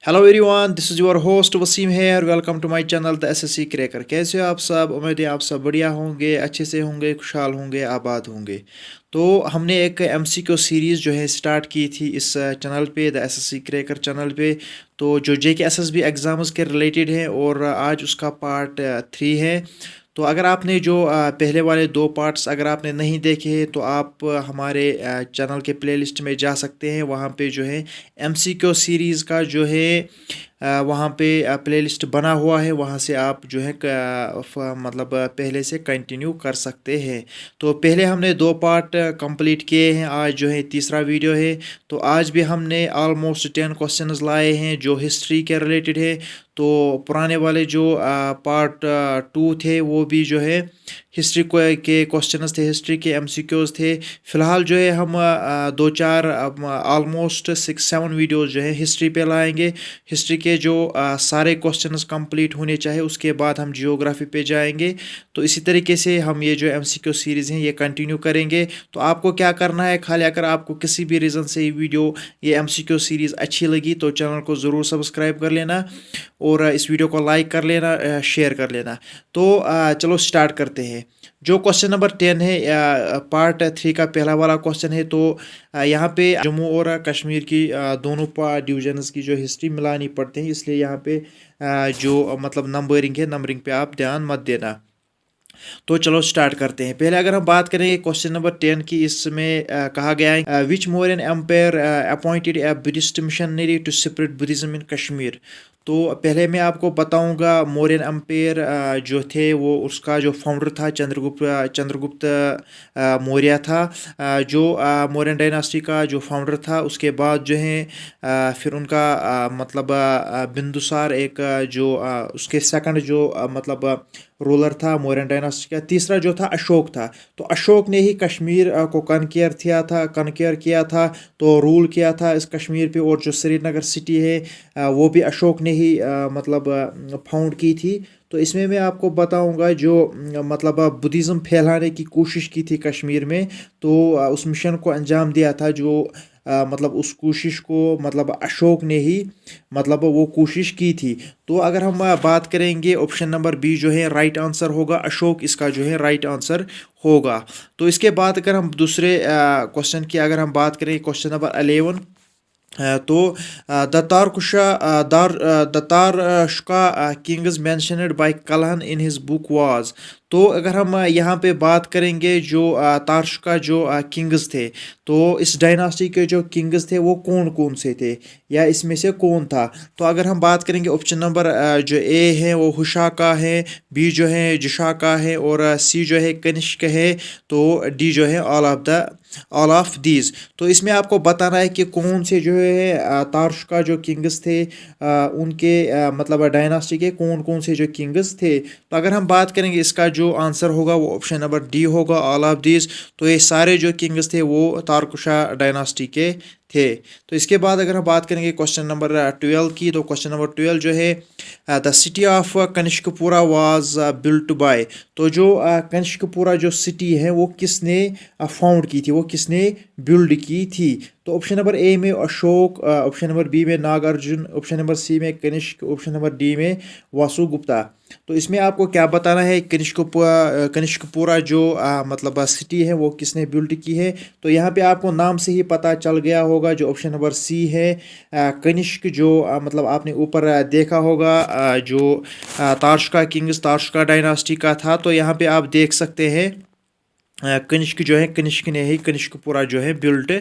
Hello everyone, this is your host Waseem here. Welcome to my channel the SSC cracker. कैसे हो आप सब? उम्मीद है आप सब बढ़िया होंगे, अच्छे से होंगे, खुशहाल होंगे, आबाद होंगे। तो हमने एक एमसीक्यू सीरीज़ जो है स्टार्ट की थी इस चैनल पे, द एसएससी क्रैकर चैनल पे। तो जो जेके एसएसबी एग्ज़ाम्स के रिलेटेड है और आज उसका पार्ट 3 है। तो अगर आपने जो पहले वाले दो पार्ट्स अगर आपने नहीं देखे तो आप हमारे चैनल के प्लेलिस्ट में जा सकते हैं। वहाँ पे जो है एमसीक्यू सीरीज़ का जो है वहाँ पे प्लेलिस्ट बना हुआ है। वहाँ से आप जो है मतलब पहले से कंटिन्यू कर सकते हैं। तो पहले हमने दो पार्ट कंप्लीट किए हैं, आज जो है तीसरा वीडियो है। तो आज भी हमने ऑलमोस्ट 10 क्वेश्चंस लाए हैं जो हिस्ट्री के रिलेटेड है। तो पुराने वाले जो पार्ट 2 थे वो भी जो है हिस्ट्री को के क्वेश्चंस थे, हिस्ट्री के एमसीक्यूज थे। फिलहाल जो है हम दो चार ऑलमोस्ट 6-7 वीडियोस जो है हिस्ट्री पे लाएंगे। हिस्ट्री के जो सारे क्वेश्चंस कंप्लीट होने चाहिए, उसके बाद हम जियोग्राफी पे जाएंगे। तो इसी तरीके से हम ये जो एमसीक्यू सीरीज़ हैं ये कंटिन्यू करेंगे। तो आपको क्या करना है, खाली अगर आपको किसी भी रीज़न से ये एमसीक्यू सीरीज़ अच्छी लगी तो चैनल को ज़रूर सब्सक्राइब कर लेना और इस वीडियो को लाइक कर लेना, शेयर कर लेना। तो चलो स्टार्ट करते हैं। जो क्वेश्चन नंबर 10 है पार्ट 3 का पहला वाला क्वेश्चन है। तो यहाँ पे जम्मू और कश्मीर की दोनों डिवीजन्स की जो हिस्ट्री मिलानी पड़ते हैं, इसलिए यहाँ पे जो मतलब नंबरिंग है, नंबरिंग पे आप ध्यान मत देना। तो चलो स्टार्ट करते हैं। पहले अगर हम बात करेंगे क्वेश्चन नंबर 10 की, इसमें कहा गया है which Mauryan empire appointed a Buddhist missionary to spread Buddhism in Kashmir. तो पहले मैं आपको बताऊंगा मौर्यन एम्पायर जो थे वो उसका जो फाउंडर था चंद्रगुप्त मौर्य था। जो मौर्यन डायनास्टी का जो फाउंडर था, उसके बाद जो है फिर उनका मतलब बिंदुसार एक जो उसके सेकंड जो मतलब रूलर था मौर्यन डायनास्टी का। तीसरा जो था अशोक था। तो अशोक ने ही कश्मीर को कनकेयर किया था, तो रूल किया था इस कश्मीर पे। और जो श्रीनगर सिटी है वो भी अशोक ने ही मतलब फाउंड की थी। तो इसमें मैं आपको बताऊंगा जो मतलब बुद्धिज़्म फैलाने की कोशिश की थी कश्मीर में। तो उस मिशन को अंजाम दिया था जो मतलब उस कोशिश को मतलब अशोक ने ही मतलब वो कोशिश की थी। तो अगर हम बात करेंगे ऑप्शन नंबर बी जो है राइट आंसर होगा, अशोक इसका जो है राइट आंसर होगा। तो इसके बाद अगर हम दूसरे क्वेश्चन की अगर हम बात करें, क्वेश्चन नंबर 11। तो the Tarushka kings mentioned by Kalhana in his book was. तो अगर हम यहाँ पे बात करेंगे जो तारशुका जो किंग्स थे, तो इस डायनास्टी के जो किंग्स थे वो कौन कौन से थे या इसमें से कौन था। तो अगर हम बात करेंगे ऑप्शन नंबर जो ए है वो हुशाका है, बी जो है जुशाका है और सी जो है कनिष्क है, तो डी जो है ऑल ऑफ दीज। तो इसमें आपको बताना है कि कौन से जो है तारशुका जो किंग्स थे उनके मतलब डायनास्टी के कौन कौन से जो किंग्स थे। तो अगर हम बात करेंगे इसका जो आंसर होगा वो ऑप्शन नंबर डी होगा, ऑल ऑफ दीज। तो ये सारे जो किंग्स थे वो तारकुशा डायनास्टी के थे। तो इसके बाद अगर हम बात करेंगे क्वेश्चन नंबर 12 की, तो क्वेश्चन नंबर 12 जो है the city of Kanishkapura was built by. तो जो कनिष्कपुरा जो सिटी है वो किसने फाउंड की थी, वो किसने बिल्ड की थी। तो ऑप्शन नंबर ए में अशोक, ऑप्शन नंबर बी में नागार्जुन, ऑप्शन नंबर सी में कनिष्क, ऑप्शन नंबर डी में वासुगुप्ता। तो इसमें आपको क्या बताना है, कनिष्कपुरा जो मतलब सिटी है वो किसने बिल्ड की है। तो यहाँ पे आपको नाम से ही पता चल गया होगा, जो ऑप्शन नंबर सी है कनिष्क जो मतलब आपने ऊपर देखा होगा जो तारशुका किंग्स तारशुका डायनास्टी का था। तो यहाँ पे आप देख सकते हैं कनिष्क जो है, कनिष्क ने ही कनिष्कपुरा जो है बिल्ड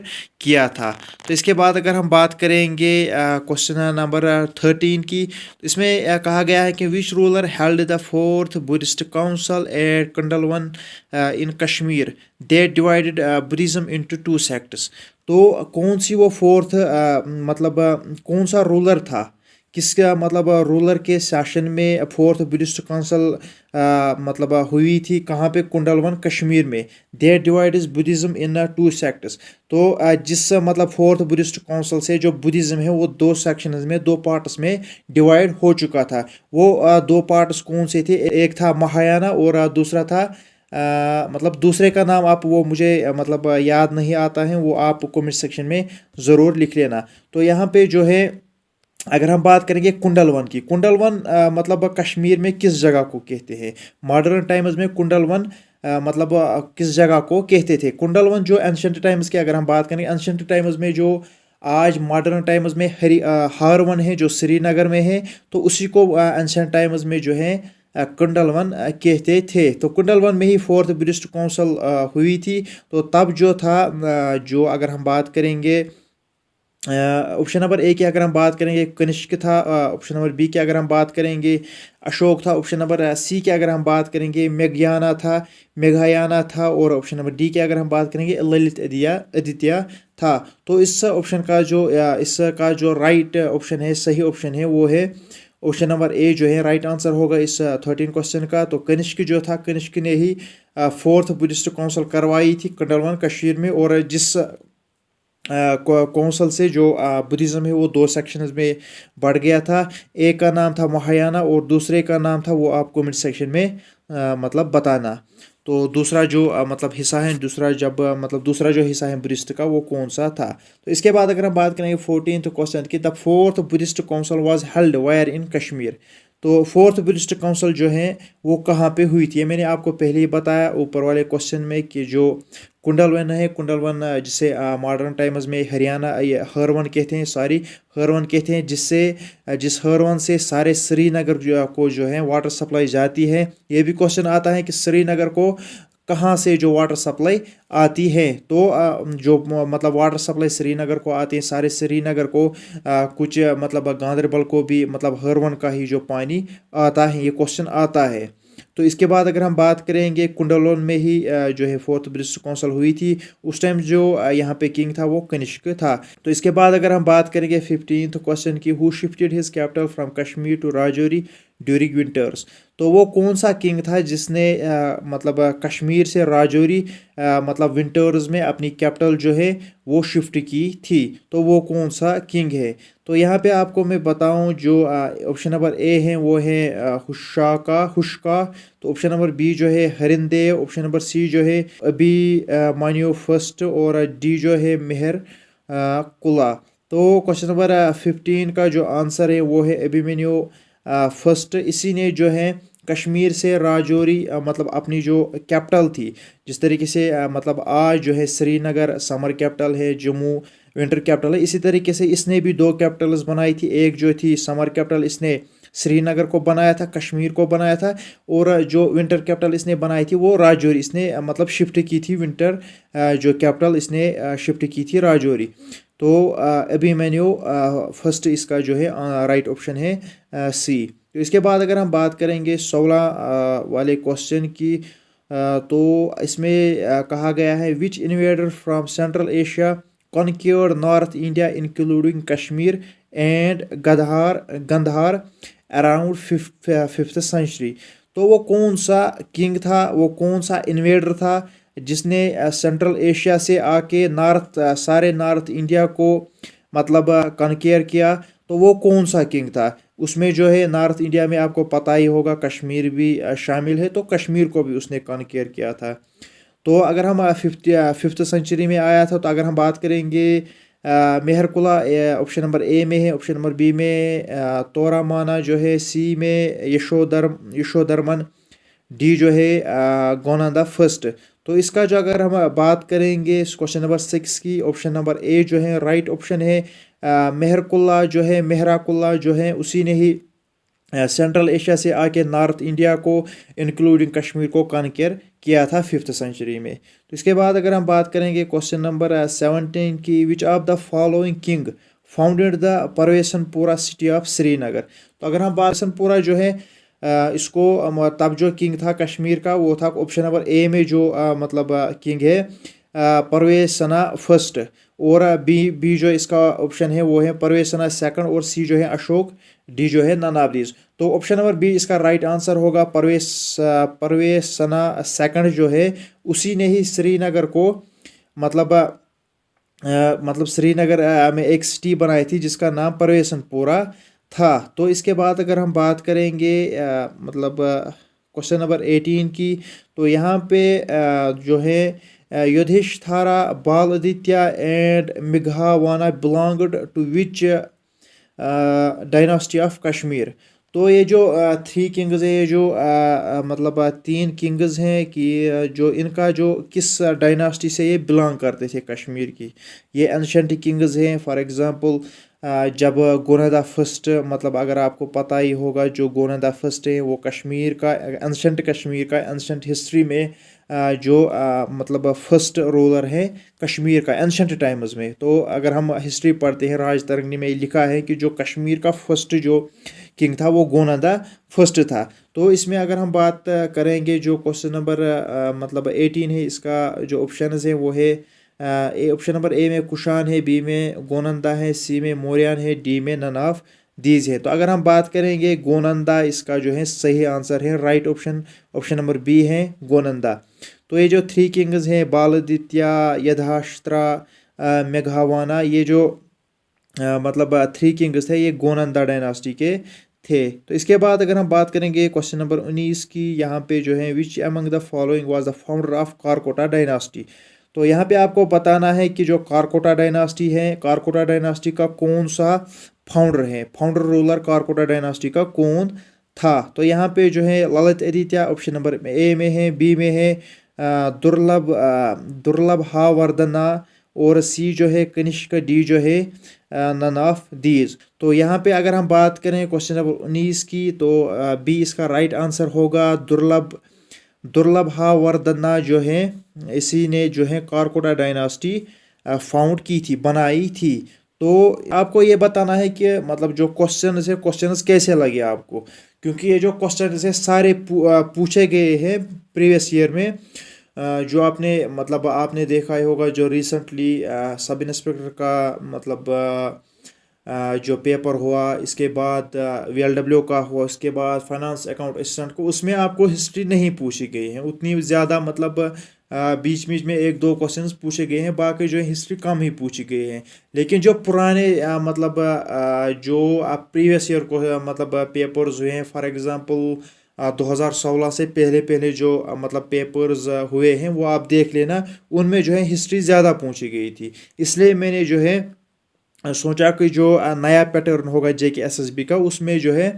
किया था। तो इसके बाद अगर हम बात करेंगे क्वेश्चन नंबर 13 की, तो इसमें कहा गया है कि which ruler held the fourth Buddhist council at Kundalvan in Kashmir that divided Buddhism into 2 sects. तो कौन सी वो फोर्थ मतलब कौन सा रूलर था, किसका मतलब रूलर के शासन में फोर्थ बुद्धिस्ट काउंसिल मतलब हुई थी, कहाँ पे, कुंडलवन कश्मीर में। There divides Buddhism in 2 sects. तो जिस मतलब फोर्थ बुद्धिस्ट काउंसिल से जो बुद्धिज्म है वो 2 सेक्शंस में, 2 पार्ट्स में डिवाइड हो चुका था। वो 2 पार्ट्स कौन से थे, एक था महायाना और दूसरा था मतलब दूसरे का नाम आप वो मुझे मतलब याद नहीं आता है, वो आप कमेंट सेक्शन में ज़रूर लिख लेना। तो यहाँ पे जो है अगर हम बात करेंगे कुंडलवन की, कुंडलवन मतलब कश्मीर में किस जगह को कहते हैं? मॉडर्न टाइम्स में कुंडलवन मतलब किस जगह को कहते थे? कुंडलवन जो एंशंट टाइम्स की अगर हम बात करें, एंशंट टाइम्स में जो आज मॉडर्न टाइम्स में हारवन है जो श्रीनगर में है, तो उसी को एंशंट टाइम्स में जो है कुंडलवन कहते थे। तो कुंडलवन में ही फोर्थ बुद्धिस्ट काउंसिल हुई थी। तो तब जो था जो अगर हम बात करेंगे ऑप्शन नंबर ए की अगर हम बात करेंगे कनिष्क था, ऑप्शन नंबर बी की अगर हम बात करेंगे अशोक था, ऑप्शन नंबर सी की अगर हम बात करेंगे मेघयाना था, मेघायाना था, और ऑप्शन नंबर डी की अगर हम बात करेंगे ललित आदित्य था। तो इस ऑप्शन का जो इसका जो राइट ऑप्शन है, सही ऑप्शन है, वो है ऑप्शन नंबर ए जो है राइट आंसर होगा इस 13 क्वेश्चन का। तो कनिष्क जो था, कनिष्क ने ही फोर्थ बुद्धिस्ट काउंसिल करवाई थी कुंडलवन कश्मीर में, और जिस कौंसल से जो बुद्धिज़्म है वो दो सेक्शंस में बढ़ गया था। एक का नाम था महायाना और दूसरे का नाम था, वो आपको मिड सेक्शन में मतलब बताना। तो दूसरा जो मतलब हिस्सा है, मतलब दूसरा जो हिस्सा है बुद्धिस्ट का, वो कौन सा था? तो इसके बाद अगर हम बात करेंगे 14th क्वेश्चन की, the fourth Buddhist council was held where in Kashmir. तो फोर्थ बुद्धिस्ट काउंसिल जो है वो कहाँ पे हुई थी? ये मैंने आपको पहले ही बताया ऊपर वाले क्वेश्चन में कि जो कुंडलवन है, कुंडलवन जिसे मॉडर्न टाइम्स में हरियाणा ये हरवन कहते हैं, सॉरी हरवन कहते हैं, जिस हरवन से सारे श्रीनगर को जो है वाटर सप्लाई जाती है। ये भी क्वेश्चन आता है कि श्रीनगर को कहाँ से जो वाटर सप्लाई आती है? तो जो मतलब वाटर सप्लाई श्रीनगर को आती है, सारे श्रीनगर को कुछ मतलब गांधरबल को भी मतलब हरवन का ही जो पानी आता है, ये क्वेश्चन आता है। तो इसके बाद अगर हम बात करेंगे कुंडलवन में ही जो है फोर्थ बुद्धिस्ट काउंसिल हुई थी। उस टाइम जो यहाँ पे किंग था वो कनिष्क था। तो इसके बाद अगर हम बात करेंगे 15th क्वेश्चन की, who shifted his capital from Kashmir to Rajouri during winters. तो वो कौन सा किंग था जिसने मतलब कश्मीर से राजौरी मतलब विंटर्स में अपनी कैपिटल जो है वो शिफ्ट की थी? तो वो कौन सा किंग है? तो यहाँ पे आपको मैं बताऊं, जो ऑप्शन नंबर ए है वो है हुशका। तो ऑप्शन नंबर बी जो है हरिंदे, ऑप्शन नंबर सी जो है अभी मान्यो फर्स्ट, और डी जो है मेहर कुला। तो क्वेश्चन नंबर 15 का जो आंसर है वो है अभिमन्यु फर्स्ट। इसी ने जो है कश्मीर से राजौरी मतलब अपनी जो कैपिटल थी, जिस तरीके से मतलब आज जो है श्रीनगर समर कैपिटल है, जम्मू विंटर कैपिटल है, इसी तरीके से इसने भी दो कैपिटल्स बनाई थी। एक जो थी समर कैपिटल इसने श्रीनगर को बनाया था, कश्मीर को बनाया था, और जो विंटर कैपिटल इसने बनाई थी वो राजौरी, इसने मतलब शिफ्ट की थी विंटर जो कैपिटल इसने शिफ्ट की थी राजौरी। तो अभिमन्यु फर्स्ट इसका जो है राइट ऑप्शन है सी। तो इसके बाद अगर हम बात करेंगे 16 वाले क्वेश्चन की, तो इसमें कहा गया है which invader from central Asia conquered North India including Kashmir and Gandhara around 5th century. तो वो कौन सा किंग था, वो कौन सा इन्वेडर था जिसने सेंट्रल एशिया से आके सारे नॉर्थ इंडिया को मतलब कनकेयर किया? तो वो कौन सा किंग था? उसमें जो है नॉर्थ इंडिया में आपको पता ही होगा कश्मीर भी शामिल है, तो कश्मीर को भी उसने कनकेयर किया था। तो अगर हम 5th सेंचुरी में आया था, तो अगर हम बात करेंगे मेहरकुला ऑप्शन नंबर ए में है, ऑप्शन नंबर बी में तोरामाना जो है, सी में यशोधर्मन, डी जो है गोनादा फर्स्ट। तो इसका जो अगर हम बात करेंगे क्वेश्चन नंबर 6 की, ऑप्शन नंबर ए जो है राइट ऑप्शन है। मेहरकुल्ला जो है, मेहराकुल्ला जो है, उसी ने ही सेंट्रल एशिया से आके नॉर्थ इंडिया को इंक्लूडिंग कश्मीर को कॉन्कर किया था 5th सेंचुरी में। तो इसके बाद अगर हम बात करेंगे क्वेश्चन नंबर 17 की, which of the following king founded the Pravarasenapura city of Srinagar. तो अगर हम परवेशनपुरा जो है इसको तब जो किंग था कश्मीर का वो था ऑप्शन नंबर ए में जो मतलब किंग है परवेशना फर्स्ट, और बी जो इसका ऑप्शन है वो है परवेशना सेकंड, और सी जो है अशोक, डी जो है नन ऑफ दीज। तो ऑप्शन नंबर बी इसका राइट आंसर होगा परवेशना सेकंड जो है उसी ने ही श्रीनगर को मतलब श्रीनगर में एक सिटी बनाई थी जिसका नाम परवेशनपुरा था। तो इसके बाद अगर हम बात करेंगे मतलब क्वेश्चन नंबर 18 की, तो यहाँ पे जो है युधिष्ठिरा बाल आदित्य एंड मेघवाना belonged to which dynasty of Kashmir. तो ये जो 3 किंग्स है, ये जो मतलब 3 किंग्स हैं कि जो इनका जो किस डायनास्टी से ये बिलोंग करते थे कश्मीर की। ये एंशंट किंग्स हैं। फॉर एग्जांपल जब गोनादा फर्स्ट, मतलब अगर आपको पता ही होगा, जो गोनादा फर्स्ट है वो कश्मीर का, एंशंट कश्मीर का एंशंट हिस्ट्री में जो मतलब फर्स्ट रूलर है कश्मीर का एंशंट टाइम्स में। तो अगर हम हिस्ट्री पढ़ते हैं, राज तरंगी में लिखा है कि जो कश्मीर का फर्स्ट जो किंग था वो गोनादा फर्स्ट था। तो इसमें अगर हम बात करेंगे, जो क्वेश्चन नंबर मतलब 18 है, इसका जो ऑप्शन है वो है ऑप्शन नंबर ए में कुशान है, बी में गोनंदा है, सी में मौर्यन है, डी में नन ऑफ दीज है। तो अगर हम बात करेंगे गोनंदा, इसका जो है सही आंसर है, right option option number B है गोनंदा। तो ये जो 3 किंग्स हैं, बालदित्य, यधाश्रा, मेघावाना, ये जो मतलब 3 किंग्स थे, ये गोनंदा डायनास्टी के थे। तो इसके बाद अगर हम बात करेंगे क्वेश्चन नंबर 19 की, यहाँ पे जो है which among the following was the founder of Karkota dynasty. तो यहाँ पे आपको बताना है कि जो कारकोटा डायनास्टी है, कारकोटा डायनास्टी का कौन सा फाउंडर है, फाउंडर रूलर कारकोटा डायनास्टी का कौन था। तो यहाँ पे जो है Lalit Aditya option number A में है, बी में है दुर्लभ हावर्धना, और सी जो है कनिष्क, डी जो है नन ऑफ दीज। तो यहाँ पे अगर हम बात करें क्वेश्चन नंबर 19 की, तो बी इसका राइट आंसर होगा। दुर्लभ हावर्धना जो है, इसी ने जो है कारकोटा डायनास्टी फाउंड की थी, बनाई थी। तो आपको ये बताना है कि मतलब जो क्वेश्चंस कैसे लगे आपको, क्योंकि ये जो क्वेश्चंस है सारे पूछे गए हैं प्रीवियस ईयर में। जो आपने मतलब आपने देखा ही होगा, जो रिसेंटली सब इंस्पेक्टर का मतलब जो पेपर हुआ, इसके बाद VLW का हुआ, उसके बाद फाइनेंस अकाउंट असिस्टेंट को, उसमें आपको हिस्ट्री नहीं पूछी गई है उतनी ज़्यादा। मतलब बीच बीच में 1-2 क्वेश्चंस पूछे गए हैं, बाकी जो हिस्ट्री कम ही पूछी गई है। लेकिन जो पुराने मतलब जो प्रीवियस ईयर को मतलब पेपर्स हुए हैं, फॉर एग्जांपल 2016 से पहले पहले जो मतलब पेपर्स हुए हैं, वो आप देख लेना, उनमें जो है हिस्ट्री ज़्यादा पूछी गई थी। इसलिए मैंने जो है सोचा कि जो नया पैटर्न होगा JK SSB का, उसमें जो है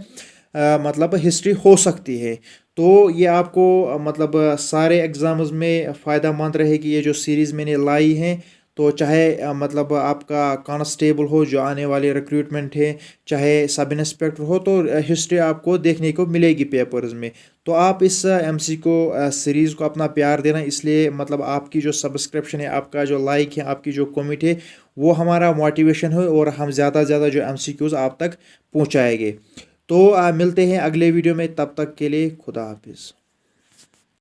मतलब हिस्ट्री हो सकती है। तो ये आपको मतलब सारे एग्ज़ाम्स में फ़ायदा मंद रहेगी ये जो सीरीज़ मैंने लाई है। तो चाहे मतलब आपका कांस्टेबल हो, जो आने वाले रिक्रूटमेंट है, चाहे सब इंस्पेक्टर हो, तो हिस्ट्री आपको देखने को मिलेगी पेपर्स में। तो आप इस MCQ सीरीज़ को अपना प्यार देना, इसलिए मतलब आपकी जो सब्सक्रिप्शन है, आपका जो लाइक है, आपकी जो कमेंट है, वो हमारा मोटिवेशन है, और हम ज़्यादा से ज़्यादा जो MCQs आप तक पहुँचाएंगे। तो मिलते हैं अगले वीडियो में, तब तक के लिए खुदा हाफिज़।